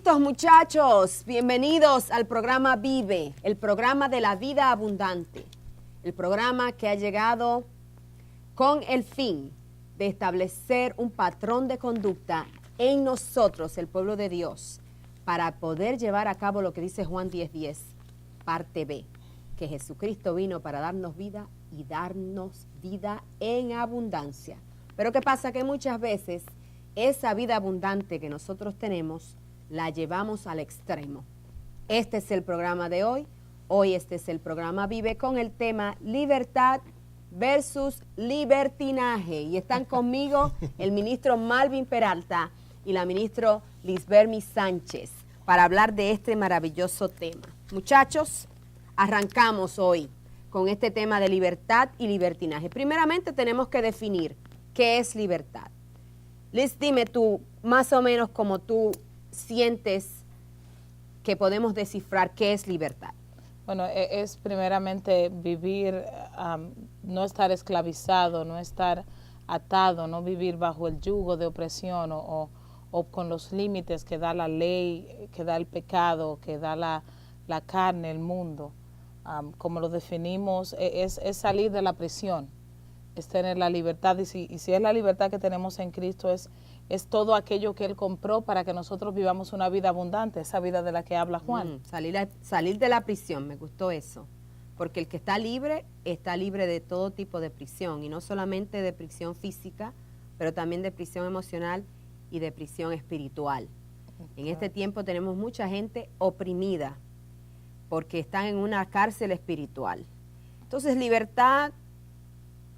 Listos, muchachos, bienvenidos al programa Vive, el programa de la vida abundante, el programa que ha llegado con el fin de establecer un patrón de conducta en nosotros, el pueblo de Dios, para poder llevar a cabo lo que dice Juan 10:10, parte B, que Jesucristo vino para darnos vida y darnos vida en abundancia. Pero ¿qué pasa? Que muchas veces esa vida abundante que nosotros tenemos la llevamos al extremo. Este es el programa de hoy. Hoy este es el programa Vive con el tema libertad versus libertinaje. Y están conmigo el ministro Malvin Peralta y la ministra Lisbermi Sánchez para hablar de este maravilloso tema. Muchachos, arrancamos hoy con este tema de libertad y libertinaje. Primeramente tenemos que definir qué es libertad. Liz, dime tú, más o menos como tú sientes que podemos descifrar qué es libertad. Bueno, es primeramente vivir, no estar esclavizado, no estar atado, no vivir bajo el yugo de opresión o con los límites que da la ley, que da el pecado, que da la carne, el mundo. Como lo definimos, es salir de la prisión, es tener la libertad. Y si es la libertad que tenemos en Cristo, es todo aquello que Él compró para que nosotros vivamos una vida abundante, esa vida de la que habla Juan. Salir de la prisión, me gustó eso, porque el que está libre de todo tipo de prisión, y no solamente de prisión física, pero también de prisión emocional y de prisión espiritual. En este tiempo tenemos mucha gente oprimida, porque están en una cárcel espiritual. Entonces, libertad,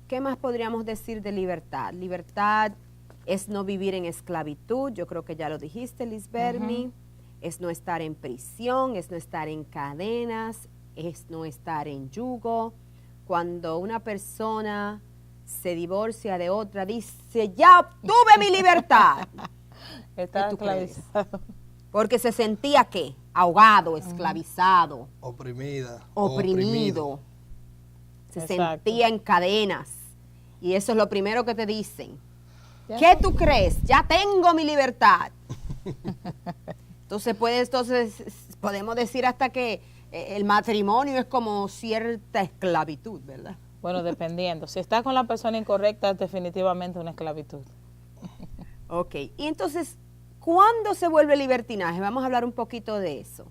¿qué más podríamos decir de libertad? Libertad es no vivir en esclavitud, yo creo que ya lo dijiste, Lisbermi, es no estar en prisión, es no estar en cadenas, es no estar en yugo. Cuando una persona se divorcia de otra, dice, ya obtuve mi libertad. Está esclavizado. Porque se sentía, ¿qué? Ahogado, esclavizado. Oprimido. Se sentía en cadenas. Y eso es lo primero que te dicen. ¿Qué tú crees? Ya tengo mi libertad. Entonces podemos decir hasta que el matrimonio es como cierta esclavitud, ¿verdad? Bueno, dependiendo. Si estás con la persona incorrecta, es definitivamente una esclavitud. Ok. Y entonces, ¿cuándo se vuelve libertinaje? Vamos a hablar un poquito de eso.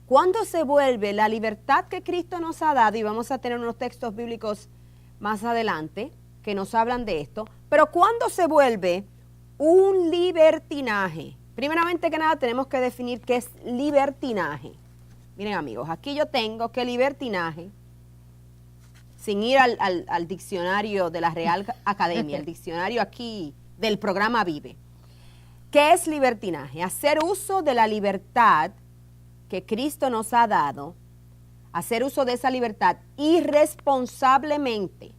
¿Cuándo se vuelve la libertad que Cristo nos ha dado? Y vamos a tener unos textos bíblicos más adelante que nos hablan de esto. Pero ¿cuándo se vuelve un libertinaje? Primeramente que nada tenemos que definir qué es libertinaje. Miren, amigos, aquí yo tengo que libertinaje, sin ir al diccionario de la Real Academia, el diccionario aquí del programa Vive. ¿Qué es libertinaje? Hacer uso de la libertad que Cristo nos ha dado, hacer uso de esa libertad irresponsablemente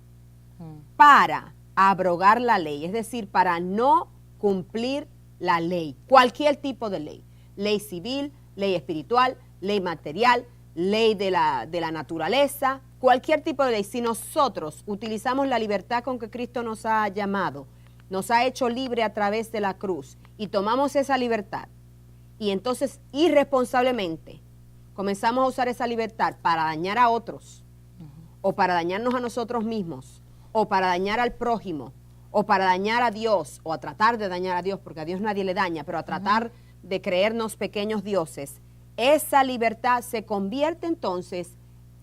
para abrogar la ley, es decir, para no cumplir la ley, cualquier tipo de ley civil, ley espiritual, ley material, ley de la naturaleza, cualquier tipo de ley. Si nosotros utilizamos la libertad con que Cristo nos ha llamado, nos ha hecho libre a través de la cruz y tomamos esa libertad y entonces irresponsablemente comenzamos a usar esa libertad para dañar a otros o para dañarnos a nosotros mismos o para dañar al prójimo o para dañar a Dios o a tratar de dañar a Dios, porque a Dios nadie le daña, pero a tratar de creernos pequeños dioses, esa libertad se convierte entonces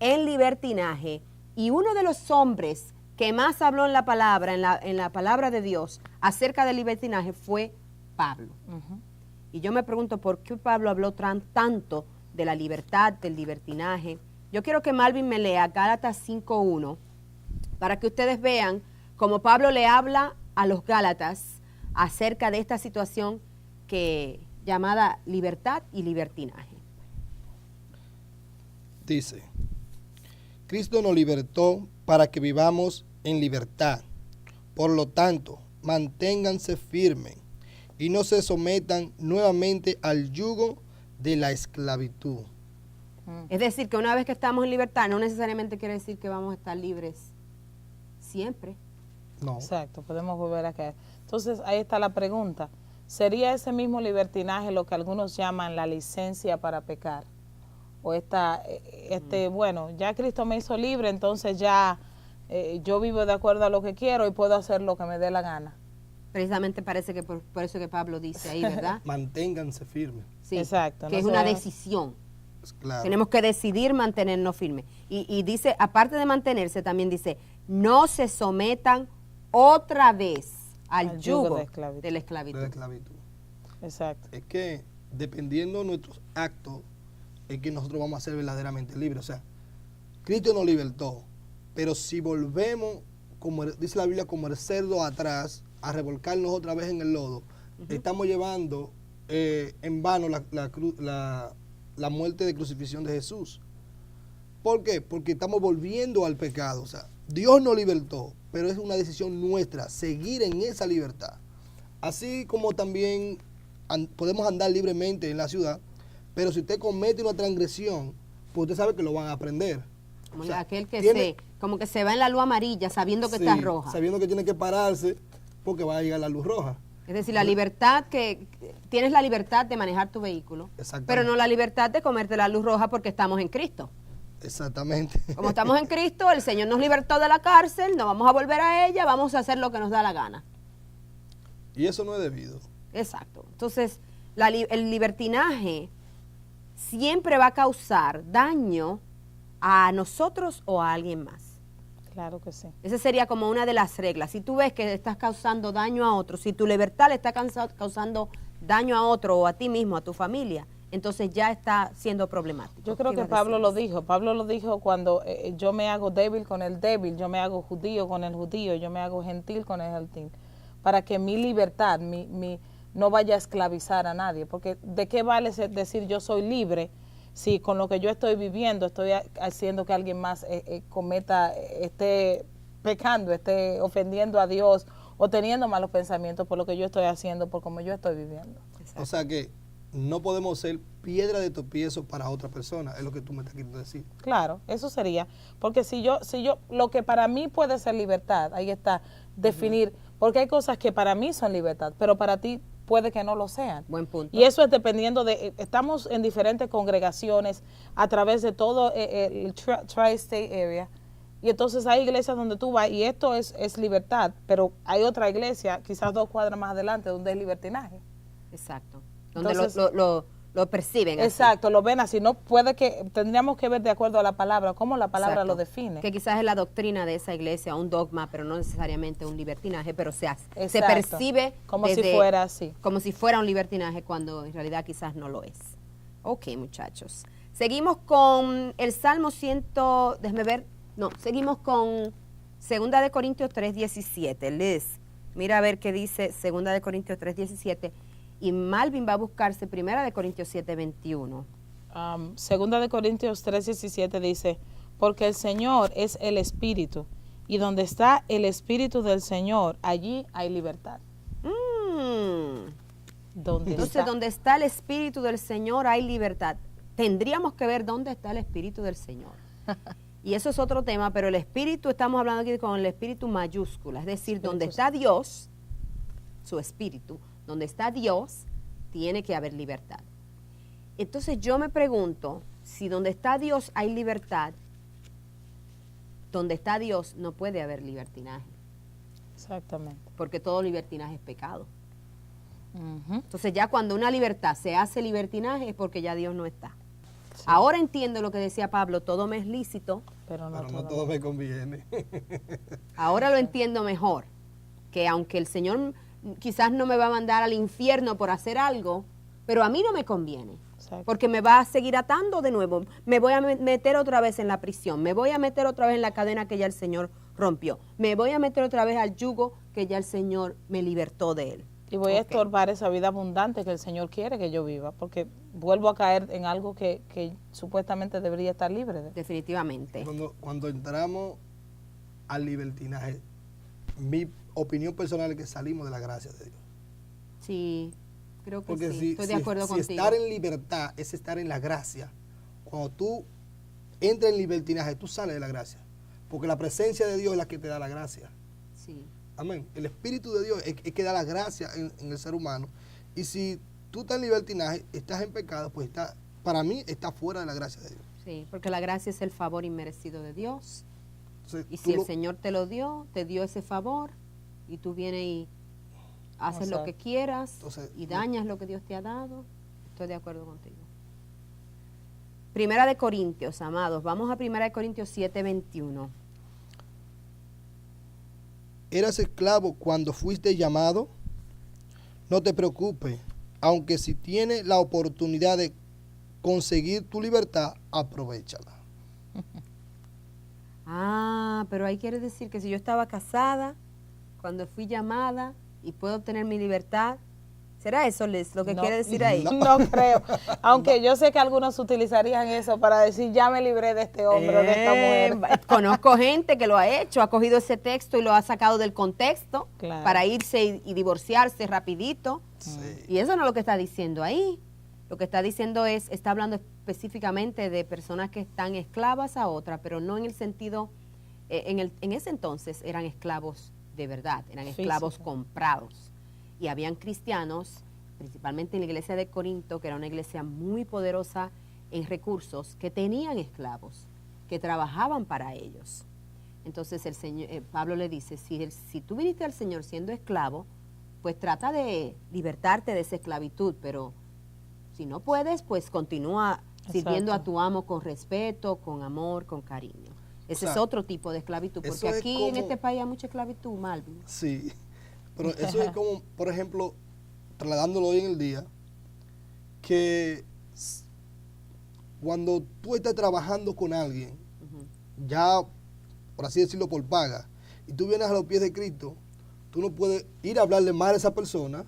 en libertinaje. Y uno de los hombres que más habló en la palabra, en la palabra de Dios acerca del libertinaje fue Pablo. Y yo me pregunto por qué Pablo habló tanto de la libertad, del libertinaje. Yo quiero que Malvin me lea Gálatas 5:1 para que ustedes vean cómo Pablo le habla a los Gálatas acerca de esta situación llamada libertad y libertinaje. Dice, Cristo nos libertó para que vivamos en libertad. Por lo tanto, manténganse firmes y no se sometan nuevamente al yugo de la esclavitud. Es decir, que una vez que estamos en libertad, no necesariamente quiere decir que vamos a estar libres siempre. No. Exacto, podemos volver a caer. Entonces, ahí está la pregunta. ¿sería ese mismo libertinaje lo que algunos llaman la licencia para pecar? O bueno, ya Cristo me hizo libre, entonces ya yo vivo de acuerdo a lo que quiero y puedo hacer lo que me dé la gana. Precisamente parece que por eso que Pablo dice ahí, ¿verdad? Manténganse firmes. Sí, Exacto, que no es se una dejen- decisión. Pues claro. Tenemos que decidir mantenernos firmes. Y dice, aparte de mantenerse, también dice, no se sometan otra vez al yugo de la esclavitud. de la esclavitud. Exacto. Es que dependiendo de nuestros actos, es que nosotros vamos a ser verdaderamente libres. O sea, Cristo nos libertó, pero si volvemos, como dice la Biblia, como el cerdo atrás, a revolcarnos otra vez en el lodo, estamos llevando en vano la muerte de crucifixión de Jesús. ¿Por qué? Porque estamos volviendo al pecado. O sea, Dios nos libertó, pero es una decisión nuestra seguir en esa libertad. Así como también podemos andar libremente en la ciudad, pero si usted comete una transgresión, pues usted sabe que lo van a aprender. Como O sea, aquel que tiene- como que se va en la luz amarilla sabiendo que Sí, está roja. sabiendo que tiene que pararse porque va a llegar la luz roja. Es decir, la libertad tienes la libertad de manejar tu vehículo, Exactamente. pero no la libertad de comerte la luz roja porque estamos en Cristo. Exactamente. Como estamos en Cristo, el Señor nos libertó de la cárcel, no vamos a volver a ella, vamos a hacer lo que nos da la gana. Y eso no es debido. Exacto. Entonces, el libertinaje siempre va a causar daño a nosotros o a alguien más. Claro que sí. Esa sería como una de las reglas. Si tú ves que estás causando daño a otro, si tu libertad le está causando daño a otro o a ti mismo, a tu familia, entonces ya está siendo problemático. Yo creo ¿Qué que ibas a Pablo decir? lo dijo. Pablo lo dijo cuando yo me hago débil con el débil, yo me hago judío con el judío, yo me hago gentil con el gentil, para que mi libertad no vaya a esclavizar a nadie. Porque ¿de qué vale decir yo soy libre si con lo que yo estoy viviendo estoy haciendo que alguien más esté pecando, esté ofendiendo a Dios o teniendo malos pensamientos por lo que yo estoy haciendo, por cómo yo estoy viviendo? Exacto. O sea que no podemos ser piedra de tropiezo para otra persona, es lo que tú me estás queriendo decir. Claro, eso sería, porque si yo, lo que para mí puede ser libertad, ahí está, definir, porque hay cosas que para mí son libertad, pero para ti puede que no lo sean. Buen punto. Y eso es dependiendo de, estamos en diferentes congregaciones a través de todo el tri-state area, y entonces hay iglesias donde tú vas y esto es libertad, pero hay otra iglesia, quizás 2 cuadras más adelante, donde es libertinaje. Exacto. Donde Entonces- lo perciben. así. Exacto, lo ven así, no puede que, tendríamos que ver de acuerdo a la palabra, cómo la palabra Exacto. lo define. Que quizás es la doctrina de esa iglesia, un dogma, pero no necesariamente un libertinaje, pero se Exacto. percibe Como si fuera así. Como si fuera un libertinaje cuando en realidad quizás no lo es. Ok, muchachos. Seguimos con el Salmo 100, déjeme ver, no, seguimos con 2 de Corintios 3:17. Liz, mira a ver qué dice 2 de Corintios 3:17. Y Malvin va a buscarse 1 de Corintios 7:21. Segunda de Corintios 3:17 dice, porque el Señor es el Espíritu, y donde está el Espíritu del Señor, allí hay libertad. Donde Entonces, está. donde está el Espíritu del Señor hay libertad. Tendríamos que ver dónde está el Espíritu del Señor. Y eso es otro tema, pero el Espíritu, estamos hablando aquí con el Espíritu mayúscula, es decir, donde está Dios, su Espíritu, donde está Dios, tiene que haber libertad. Entonces yo me pregunto, si donde está Dios hay libertad, donde está Dios no puede haber libertinaje, Exactamente. porque todo libertinaje es pecado. Ujú. Entonces ya cuando una libertad se hace libertinaje es porque ya Dios no está. Ahora entiendo lo que decía Pablo, todo me es lícito, Pero no Pero no todo. todo me conviene. ahora lo entiendo mejor, que aunque el Señor quizás no me va a mandar al infierno por hacer algo, pero a mí no me conviene, Exacto. porque me va a seguir atando de nuevo, me voy a meter otra vez en la prisión, me voy a meter otra vez en la cadena que ya el Señor rompió, me voy a meter otra vez al yugo que ya el Señor me libertó de él. Y voy a Ok. estorbar esa vida abundante que el Señor quiere que yo viva, porque vuelvo a caer en algo que supuestamente debería estar libre de. Definitivamente. Cuando entramos al libertinaje, mi opinión personal es que salimos de la gracia de Dios. Sí, creo que Porque sí, si, estoy de si- acuerdo si contigo. estar en libertad es estar en la gracia, cuando tú entras en libertinaje, tú sales de la gracia. Porque la presencia de Dios es la que te da la gracia. Sí. Amén. El Espíritu de Dios es que da la gracia en el ser humano. Y si tú estás en libertinaje, estás en pecado, pues para mí está fuera de la gracia de Dios. Sí, porque la gracia es el favor inmerecido de Dios. Entonces, Y tú si el Señor te lo dio, te dio ese favor, y tú vienes y haces lo que quieras Entonces, y dañas lo que Dios te ha dado, estoy de acuerdo contigo. Primera de Corintios, amados, vamos a Primera de Corintios 7:21. ¿Eras esclavo cuando fuiste llamado? No te preocupes, aunque si tienes la oportunidad de conseguir tu libertad, aprovéchala. Ah, pero ahí quiere decir que si yo estaba casada, cuando fui llamada y puedo obtener mi libertad, ¿será eso, Liz, lo que No, quiere decir ahí? No creo. Aunque yo sé que algunos utilizarían eso para decir, ya me libré de este hombre o de esta mujer. Conozco gente que lo ha hecho, ha cogido ese texto y lo ha sacado del contexto Claro. para irse y divorciarse rapidito. Sí. Y eso no es lo que está diciendo ahí. Lo que está diciendo está hablando específicamente de personas que están esclavas a otra, pero no en el sentido, en ese entonces eran esclavos de verdad, eran esclavos Físico. comprados. Y habían cristianos, principalmente en la iglesia de Corinto, que era una iglesia muy poderosa en recursos, que tenían esclavos, que trabajaban para ellos. Entonces el Señor, Pablo le dice, si tú viniste al Señor siendo esclavo, pues trata de libertarte de esa esclavitud, pero si no puedes, pues continúa sirviendo Exacto. a tu amo con respeto, con amor, con cariño. Ese O sea, es otro tipo de esclavitud, eso porque es aquí en como- este país hay mucha esclavitud, Malvin. Sí, pero eso es como, por ejemplo, trasladándolo hoy en el día, que cuando tú estás trabajando con alguien, ya, por así decirlo, por paga, y tú vienes a los pies de Cristo, tú no puedes ir a hablarle mal a esa persona,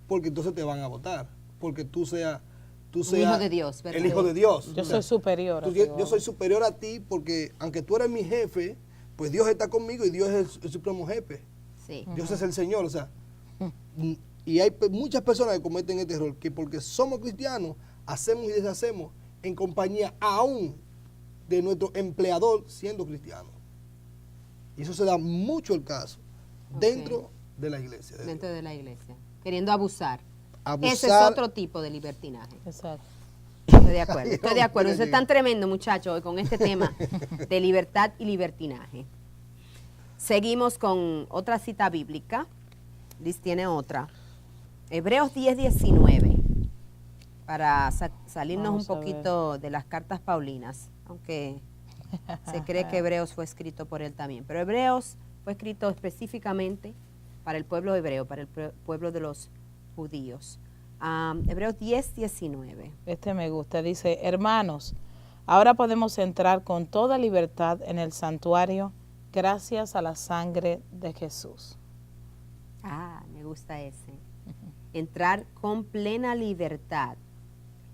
porque entonces te van a votar, porque tú seas hijo de Dios, ¿verdad? el hijo de Dios. Yo O sea, soy superior. a tú- ti, yo vamos. soy superior a ti porque aunque tú eres mi jefe, pues Dios está conmigo y Dios es el supremo jefe. Sí. Dios es el Señor, o sea. Y hay muchas personas que cometen este error, que porque somos cristianos, hacemos y deshacemos en compañía aún de nuestro empleador siendo cristiano. Y eso se da mucho el caso dentro de la iglesia. de Dentro Dios. de la iglesia, queriendo abusar. Abusar. Ese es otro tipo de libertinaje. Exacto. Estoy de acuerdo, estoy de Ay, acuerdo. mira, Usted es tan tremendo, muchacho, hoy con este tema de libertad y libertinaje. Seguimos con otra cita bíblica. Liz tiene otra. Hebreos 10:19. Para salirnos Vamos un a ver. poquito de las cartas paulinas, aunque se cree que Hebreos fue escrito por él también. Pero Hebreos fue escrito específicamente para el pueblo hebreo, para el pueblo de los judíos. Hebreos 10:19. Este me gusta. Dice, hermanos, ahora podemos entrar con toda libertad en el santuario gracias a la sangre de Jesús. Me gusta ese. Entrar con plena libertad.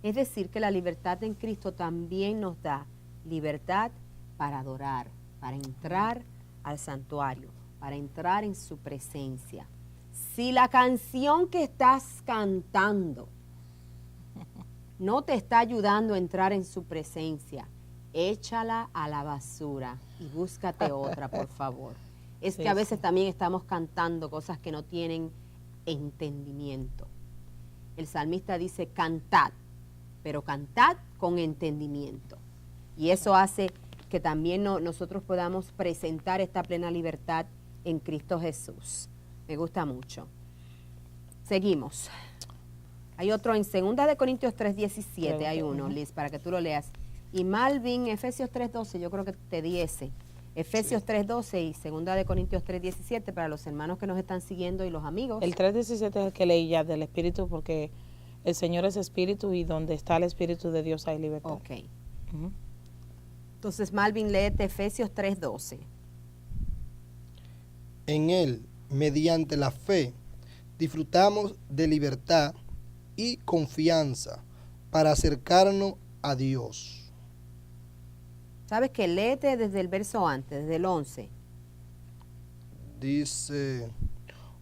Es decir, que la libertad en Cristo también nos da libertad para adorar, para entrar al santuario, para entrar en su presencia. Si la canción que estás cantando no te está ayudando a entrar en su presencia, échala a la basura y búscate otra, por favor. Es Sí, que a sí. veces también estamos cantando cosas que no tienen entendimiento. El salmista dice, cantad, pero cantad con entendimiento. Y eso hace que también nosotros podamos presentar esta plena libertad en Cristo Jesús. Me gusta mucho. Seguimos. Hay otro en 2 Corintios 3:17, hay uno, Liz, para que tú lo leas. Y Malvin, Efesios 3:12, yo creo que te di ese. Efesios 3:12 y 2 Corintios 3:17 para los hermanos que nos están siguiendo y los amigos. El 3:17 es el que leí ya del Espíritu porque el Señor es Espíritu y donde está el Espíritu de Dios hay libertad. Ok. Ujú. Entonces, Malvin, léete Efesios 3:12. En Él, mediante la fe, disfrutamos de libertad y confianza para acercarnos a Dios. ¿Sabes qué? Léete desde el verso antes, desde el 11. Dice,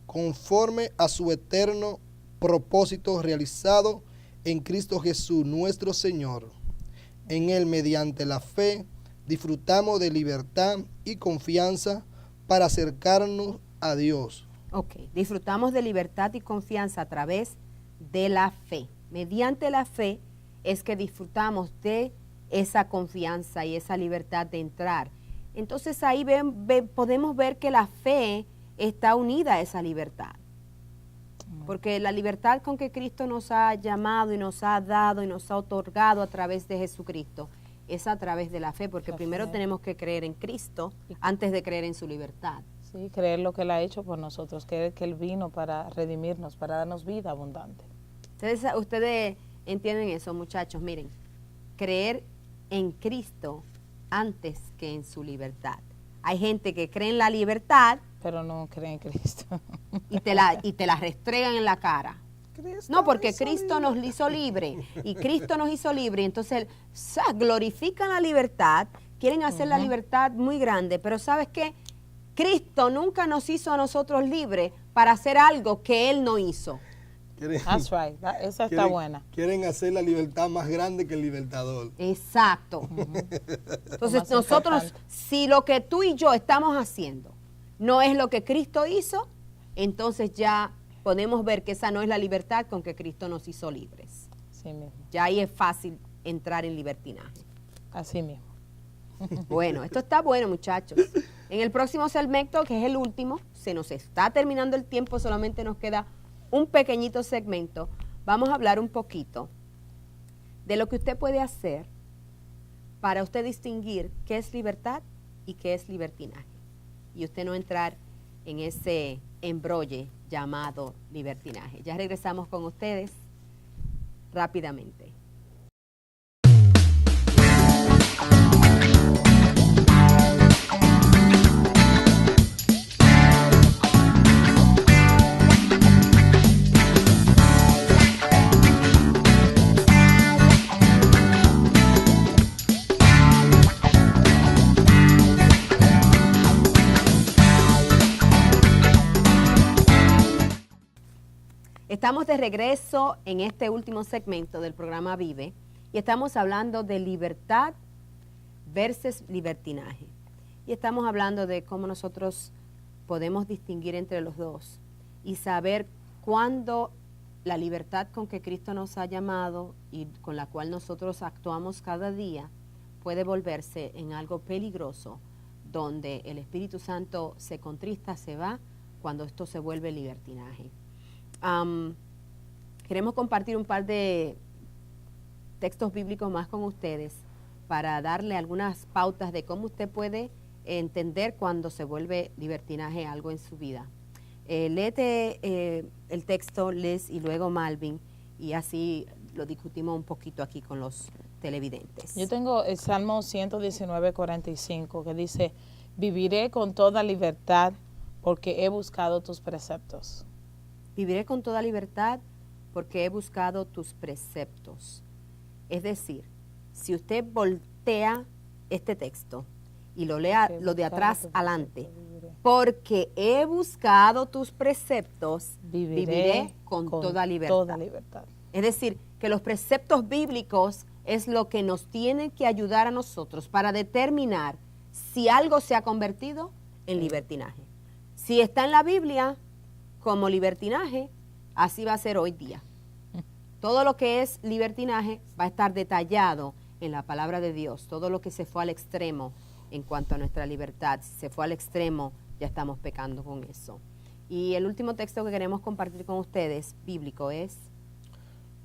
conforme a su eterno propósito realizado en Cristo Jesús nuestro Señor. En Él, mediante la fe, disfrutamos de libertad y confianza para acercarnos a Dios. Ok. Disfrutamos de libertad y confianza a través de la fe. Mediante la fe es que disfrutamos de esa confianza y esa libertad de entrar. Entonces ahí podemos ver que la fe está unida a esa libertad. Porque la libertad con que Cristo nos ha llamado y nos ha dado y nos ha otorgado a través de Jesucristo es a través de la fe, porque primero tenemos que creer en Cristo antes de creer en su libertad. Sí, creer lo que Él ha hecho por nosotros, creer que Él vino para redimirnos, para darnos vida abundante. Ustedes entienden eso, muchachos. Miren, creer en Cristo antes que en su libertad. Hay gente que cree en la libertad, pero no cree en Cristo. y te la restregan en la cara. No, porque Cristo nos hizo libre, y Cristo nos hizo libre, y entonces glorifican la libertad, quieren hacer la libertad muy grande, pero ¿sabes qué? Cristo nunca nos hizo a nosotros libres para hacer algo que Él no hizo. That's right. Esa está buena. Quieren hacer la libertad más grande que el libertador. Exacto. Entonces nosotros, si lo que tú y yo estamos haciendo no es lo que Cristo hizo, entonces ya podemos ver que esa no es la libertad con que Cristo nos hizo libres. Así mismo. Ya ahí es fácil entrar en libertinaje. Así mismo. Bueno, esto está bueno, muchachos. En el próximo segmento, que es el último, se nos está terminando el tiempo, solamente nos queda un pequeñito segmento. Vamos a hablar un poquito de lo que usted puede hacer para usted distinguir qué es libertad y qué es libertinaje. Y usted no entrar en ese embrolle llamado libertinaje. Ya regresamos con ustedes rápidamente. Estamos de regreso en este último segmento del programa Vive y estamos hablando de libertad versus libertinaje. Y estamos hablando de cómo nosotros podemos distinguir entre los dos y saber cuándo la libertad con que Cristo nos ha llamado y con la cual nosotros actuamos cada día puede volverse en algo peligroso, donde el Espíritu Santo se contrista, se va, cuando esto se vuelve libertinaje. Queremos compartir un par de textos bíblicos más con ustedes para darle algunas pautas de cómo usted puede entender cuando se vuelve libertinaje algo en su vida. Léete el texto, Liz, y luego Malvin, y así lo discutimos un poquito aquí con los televidentes. Yo tengo el Salmo 119:45 que dice: viviré con toda libertad porque he buscado tus preceptos. Viviré con toda libertad porque he buscado tus preceptos. Es decir, si usted voltea este texto y lo lea lo de atrás adelante, porque he buscado tus preceptos, viviré con toda libertad. Es decir, que los preceptos bíblicos es lo que nos tiene que ayudar a nosotros para determinar si algo se ha convertido en libertinaje. Si está en la Biblia como libertinaje, así va a ser hoy día. Todo lo que es libertinaje va a estar detallado en la palabra de Dios. Todo lo que se fue al extremo en cuanto a nuestra libertad, si se fue al extremo, ya estamos pecando con eso. Y el último texto que queremos compartir con ustedes, bíblico, es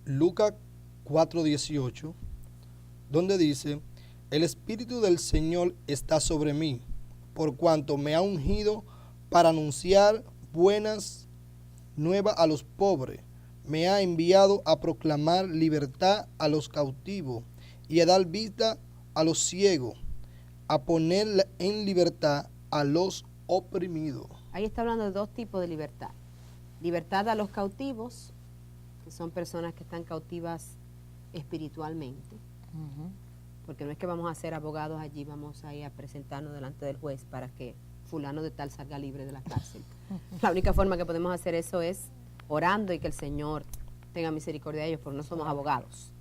Lucas 4:18, donde dice: el Espíritu del Señor está sobre mí, por cuanto me ha ungido para anunciar buenas nuevas a los pobres, me ha enviado a proclamar libertad a los cautivos y a dar vista a los ciegos, a poner en libertad a los oprimidos. Ahí está hablando de dos tipos de libertad. Libertad a los cautivos, que son personas que están cautivas espiritualmente. Porque no es que vamos a ser abogados allí, vamos a ir a presentarnos delante del juez para que fulano de tal salga libre de la cárcel. La única forma que podemos hacer eso es orando y que el Señor tenga misericordia de ellos, porque no somos abogados.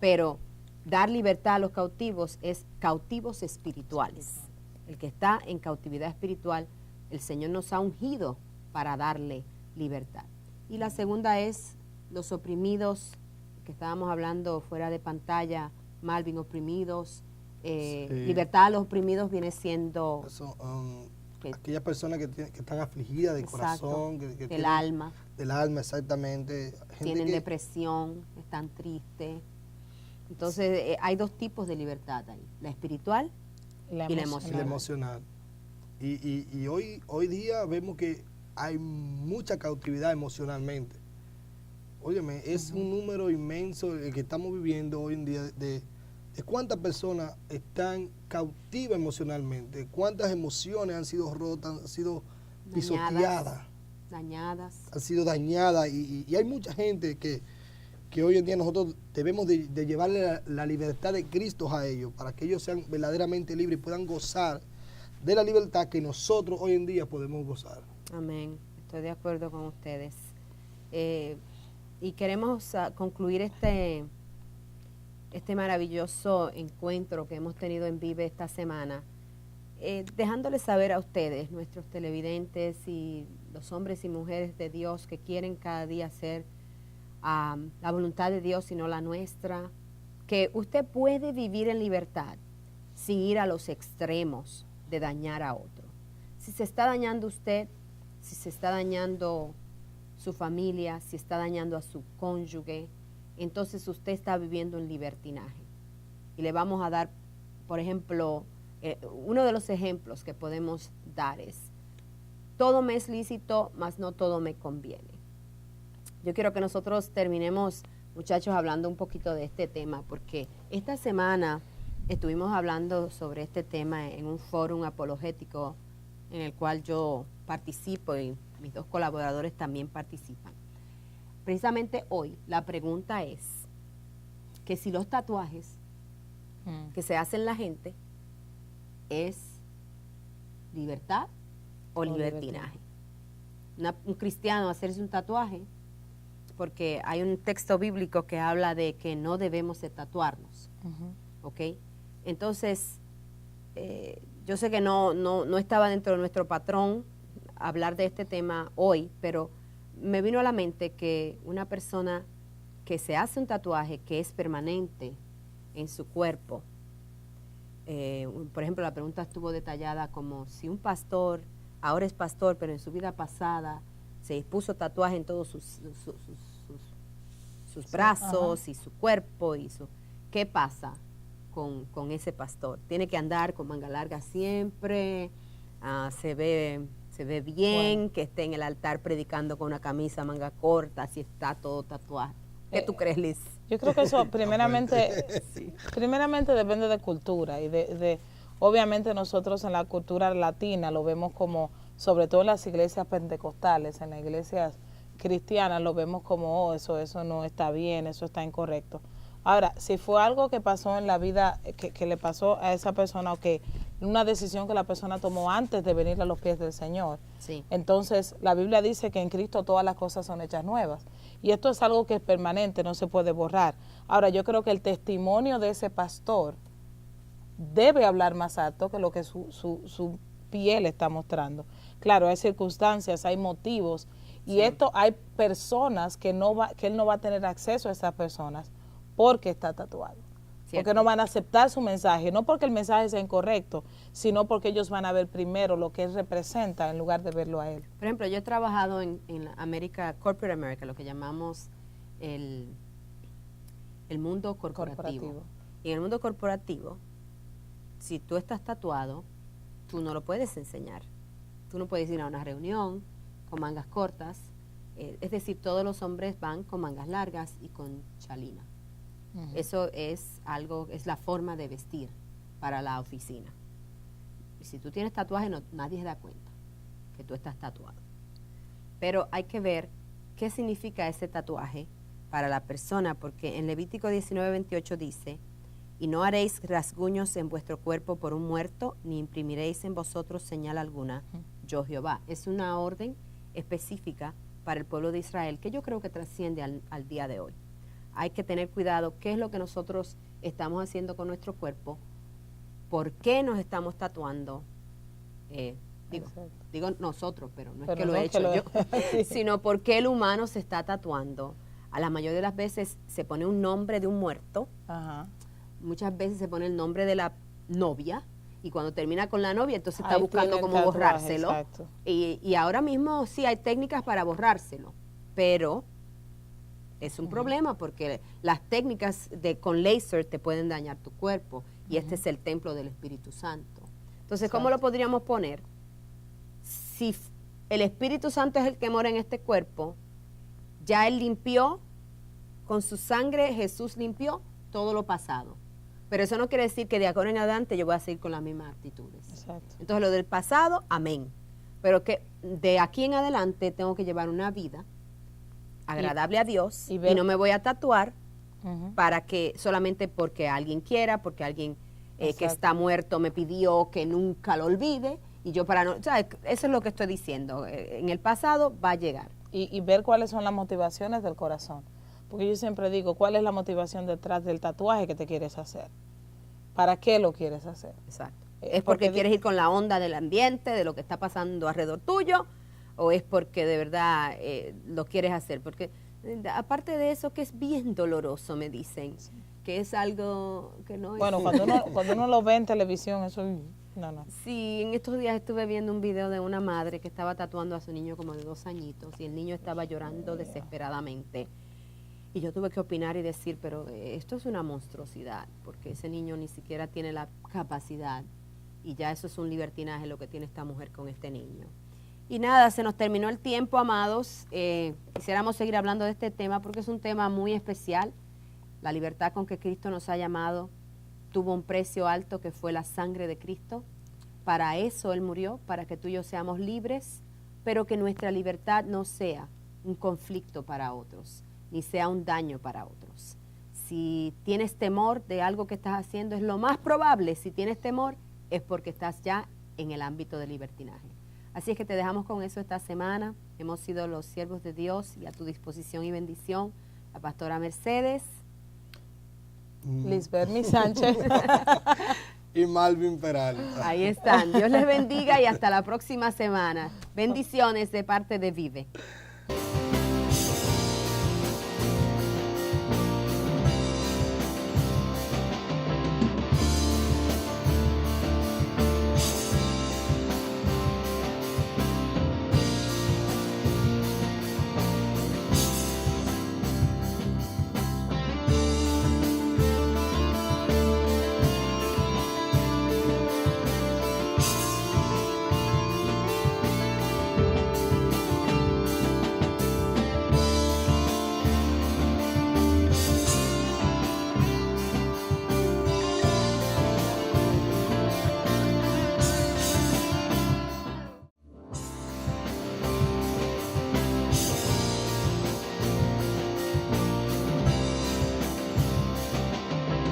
Pero dar libertad a los cautivos es cautivos espirituales. El que está en cautividad espiritual, el Señor nos ha ungido para darle libertad. Y la segunda es los oprimidos, que estábamos hablando fuera de pantalla, Malvin, oprimidos, Sí. libertad a los oprimidos viene siendo Eso, que- aquellas personas que están afligidas de exacto, corazón, que del tienen- alma, del alma, exactamente. Gente tienen que- depresión, están tristes. Entonces hay dos tipos de libertad ahí, la espiritual y la y la emocional. emocional. Y hoy día vemos que hay mucha cautividad emocionalmente. Óyeme, es un número inmenso el que estamos viviendo hoy en día de cuántas personas están cautivas emocionalmente, cuántas emociones han sido rotas, han sido pisoteadas, Dañadas. han sido dañadas y hay mucha gente que hoy en día nosotros debemos de llevarle la libertad de Cristo a ellos para que ellos sean verdaderamente libres y puedan gozar de la libertad que nosotros hoy en día podemos gozar. Amén. Estoy de acuerdo con ustedes. Y queremos concluir este maravilloso encuentro que hemos tenido en Vive esta semana, dejándoles saber a ustedes, nuestros televidentes y los hombres y mujeres de Dios que quieren cada día hacer la voluntad de Dios y no la nuestra, que usted puede vivir en libertad sin ir a los extremos de dañar a otro. Si se está dañando usted, si se está dañando su familia, si está dañando a su cónyuge, entonces usted está viviendo en libertinaje. Y le vamos a dar, por ejemplo, uno de los ejemplos que podemos dar es, todo me es lícito, mas no todo me conviene. Yo quiero que nosotros terminemos, muchachos, hablando un poquito de este tema, porque esta semana estuvimos hablando sobre este tema en un foro apologético en el cual yo participo y mis dos colaboradores también participan. Precisamente hoy la pregunta es que si los tatuajes que se hacen la gente es libertad o libertinaje. Un cristiano hacerse un tatuaje, porque hay un texto bíblico que habla de que no debemos de tatuarnos, ¿ok? Entonces, yo sé que no estaba dentro de nuestro patrón hablar de este tema hoy, pero me vino a la mente que una persona que se hace un tatuaje que es permanente en su cuerpo, por ejemplo, la pregunta estuvo detallada como si un pastor, ahora es pastor, pero en su vida pasada se puso tatuaje en todos sus brazos y su cuerpo, ¿qué pasa con ese pastor? Tiene que andar con manga larga siempre, se ve bien que esté en el altar predicando con una camisa manga corta, si está todo tatuado. ¿Qué tú crees, Liz? Yo creo que eso primeramente depende de cultura y obviamente nosotros en la cultura latina lo vemos como, sobre todo en las iglesias pentecostales, en las iglesias cristianas lo vemos como, eso no está bien, eso está incorrecto. Ahora, si fue algo que pasó en la vida, que le pasó a esa persona o que una decisión que la persona tomó antes de venir a los pies del Señor, Sí. entonces la Biblia dice que en Cristo todas las cosas son hechas nuevas. Y esto es algo que es permanente, no se puede borrar. Ahora, yo creo que el testimonio de ese pastor debe hablar más alto que lo que su piel está mostrando. Claro, hay circunstancias, hay motivos, y esto hay personas que él no va a tener acceso a esas personas porque está tatuado. Cierto. Porque no van a aceptar su mensaje, no porque el mensaje sea incorrecto, sino porque ellos van a ver primero lo que él representa en lugar de verlo a él. Por ejemplo, yo he trabajado en América, Corporate America, lo que llamamos el mundo corporativo. Y en el mundo corporativo, si tú estás tatuado, tú no lo puedes enseñar. Tú no puedes ir a una reunión con mangas cortas. Es decir, todos los hombres van con mangas largas y con chalina. Eso es la forma de vestir para la oficina. Y si tú tienes tatuaje, nadie se da cuenta que tú estás tatuado. Pero hay que ver qué significa ese tatuaje para la persona, porque en Levítico 19:28 dice, y no haréis rasguños en vuestro cuerpo por un muerto, ni imprimiréis en vosotros señal alguna, yo Jehová. Es una orden específica para el pueblo de Israel que yo creo que trasciende al día de hoy. Hay que tener cuidado qué es lo que nosotros estamos haciendo con nuestro cuerpo, por qué nos estamos tatuando. Digo nosotros, pero no es que lo he hecho yo, sino por qué el humano se está tatuando. A la mayoría de las veces se pone un nombre de un muerto, Ajá. muchas veces se pone el nombre de la novia, y cuando termina con la novia, entonces está Ahí buscando tiene el cómo tatuaje, borrárselo. exacto. Y ahora mismo sí hay técnicas para borrárselo, pero es un problema porque las técnicas con láser te pueden dañar tu cuerpo, y este es el templo del Espíritu Santo. Entonces, ¿cómo lo podríamos poner? Si el Espíritu Santo es el que mora en este cuerpo, ya Él limpió, con su sangre Jesús limpió todo lo pasado. Pero eso no quiere decir que de ahora en adelante yo voy a seguir con las mismas actitudes. Exacto. Entonces lo del pasado, amén. Pero que de aquí en adelante tengo que llevar una vida agradable a Dios, y no me voy a tatuar para que solamente porque alguien quiera, porque alguien que está muerto me pidió que nunca lo olvide, y yo para no, ¿sabes? Eso es lo que estoy diciendo. En el pasado va a llegar. Y ver cuáles son las motivaciones del corazón. Porque yo siempre digo, ¿cuál es la motivación detrás del tatuaje que te quieres hacer? ¿Para qué lo quieres hacer? Exacto. ¿Es porque quieres ir con la onda del ambiente, de lo que está pasando alrededor tuyo? ¿O es porque de verdad lo quieres hacer? Porque aparte de eso, que es bien doloroso, me dicen, que es algo que no es... Bueno, cuando uno lo ve en televisión, eso... No. Sí, en estos días estuve viendo un video de una madre que estaba tatuando a su niño como de 2 añitos, y el niño estaba llorando desesperadamente. Y yo tuve que opinar y decir, pero esto es una monstruosidad, porque ese niño ni siquiera tiene la capacidad, y ya eso es un libertinaje lo que tiene esta mujer con este niño. Y nada, se nos terminó el tiempo, amados. Quisiéramos seguir hablando de este tema porque es un tema muy especial. La libertad con que Cristo nos ha llamado tuvo un precio alto, que fue la sangre de Cristo. Para eso Él murió, para que tú y yo seamos libres, pero que nuestra libertad no sea un conflicto para otros, ni sea un daño para otros. Si tienes temor de algo que estás haciendo, es lo más probable, si tienes temor, es porque estás ya en el ámbito del libertinaje. Así es que te dejamos con eso esta semana. Hemos sido los siervos de Dios, y a tu disposición y bendición, la pastora Mercedes, Lisbermi Sánchez y Malvin Peralta. Ahí están. Dios les bendiga y hasta la próxima semana. Bendiciones de parte de Vive.